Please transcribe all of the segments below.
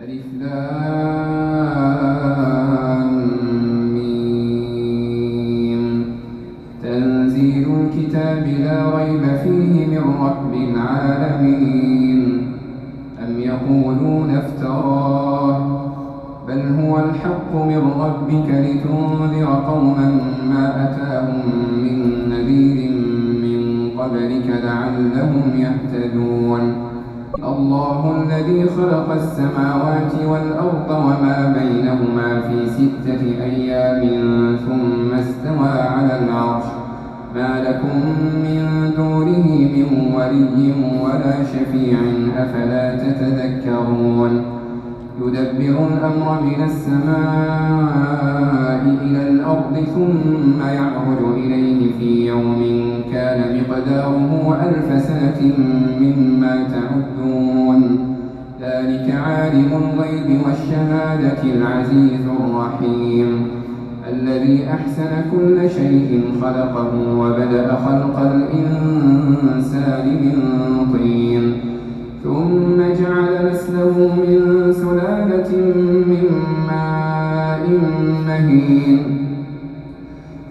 ألف لام ميم. تنزيل الكتاب لا ريب فيه من رب العالمين. أم يقولون افتراه بل هو الحق من ربك لتنذر قوما ما أتاهم من نذير من قبلك لعلهم يهتدون. الله الذي خلق السماوات والأرض وما بينهما في 6 أيام ثم استوى على العرش ما لكم من دونه من ولي ولا شفيع أفلا تتذكرون. يدبر الأمر من السماء إلى الأرض ثم يعرج إليه في يوم كان مقداره 1000 سنة مما تعدون. ذلك عالم الغيب والشهادة العزيز الرحيم الذي أحسن كل شيء خلقه وبدأ خلق الإنسان من طين ثم جعل نسله من سلالة من ماء مهين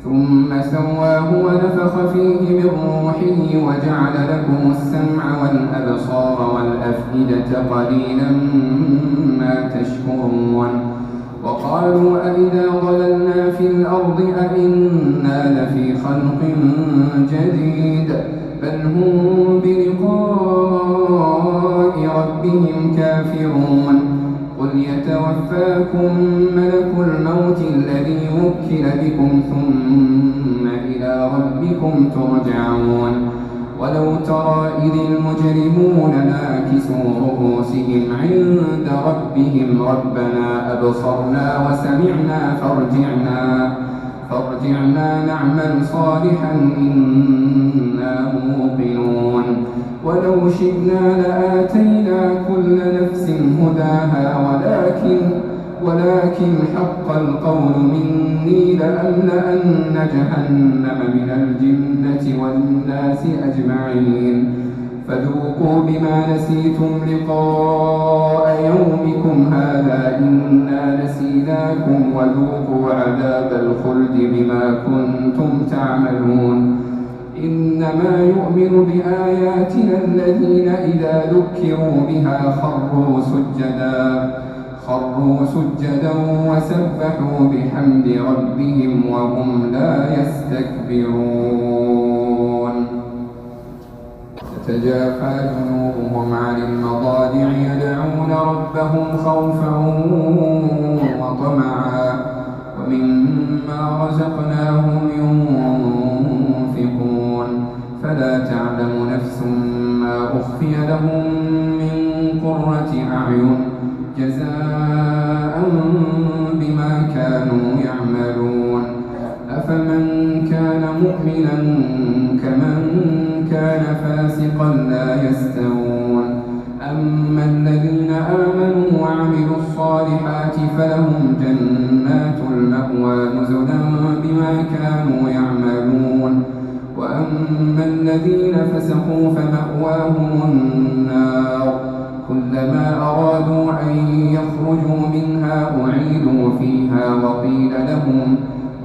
ثم سواه ونفخ فيه من روحه وجعل لكم السمع والأبصار والأفئدة قليلا ما تشكرون. وقالوا أئذا ضللنا في الأرض أئنا لفي خلق جديد بل هم بلقاء ربهم كافرون. قل يتوفاكم ملك الموت الذي وكل بكم ثم إلى ربكم ترجعون. ولو ترى إذ المجرمون ناكسوا رؤوسهم عند ربهم ربنا أبصرنا وسمعنا فارجعنا نعمل صالحا إنا موقنون. ولو شئنا لآتينا كل نفس هداها ولكن حق القول مني لأملأن جهنم من الجنة والناس أجمعين. فذوقوا بما نسيتم لقاء يومكم هذا إنا نسيناكم وذوقوا عذاب الخلد بما كنتم تعملون. إنما يؤمن بآياتنا الذين إذا ذكروا بها خروا سجدا وسبحوا بحمد ربهم وهم لا يستكبرون. تتجافى جنوبهم عن المضاجع يدعون ربهم خوفا وطمعا ومما رزقناهم ينفقون. فلا تعلم نفس ما أخفي لهم من قرة أعين جزاء بما كانوا يعملون. أفمن كان مؤمنا كمن كان فاسقا لا يستوون. أما الذين آمنوا وعملوا الصالحات فلهم جنات المأوى نزلا بما كانوا يعملون. وأما الذين فسقوا فمأواهم النار كلما أرادوا أن يخرجوا منها أعيدوا فيها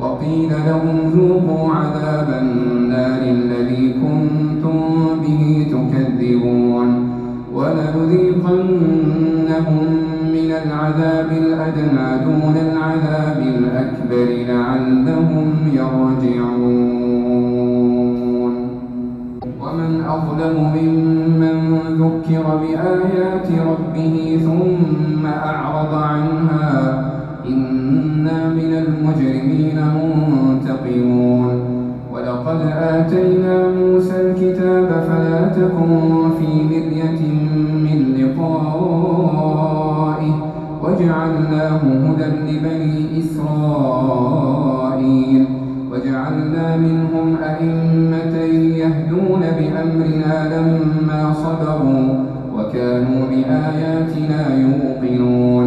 وقيل لهم ذوقوا عذاب النار الذي كنتم به تكذبون. ولنذيقنهم من العذاب الأدنى دون العذاب الأكبر لعلهم يرجعون. ومن أظلم ممن ذكر بآيات ربه ثم أعرض عنها إنا من المجرمين منتقمون. ولقد آتينا موسى الكتاب فلا تكن في مرية من لقائه وجعلناه هدى لبني إسرائيل. وجعلنا منهم أئمة يهدون بأمرنا لما صبروا وكانوا بآياتنا يوقنون.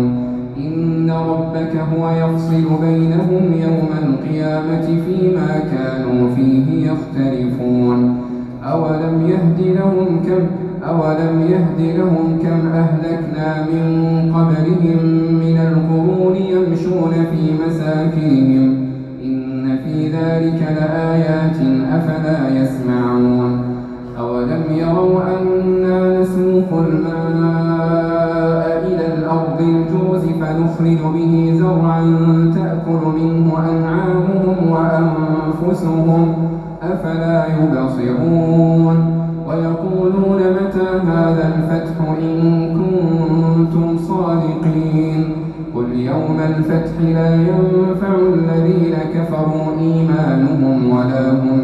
إن ربك هو يفصل بينهم يوم القيامة فيما كانوا فيه يختلفون. أولم يهد لهم كم أهلكنا من قبلهم من القرون يمشون في مساكنهم إن في ذلك لآيات أفلا يسمعون أولم يروا أنا نسوق الماء إلى الأرض الجرز فنخرج به زرعا تأكل منه أنعامهم وأنفسهم أفلا يبصرون ويقولون متى هذا الفتح إن كنتم صادقين قل يوم الفتح لا ينفع الذين كفروا إيمانهم ولا هم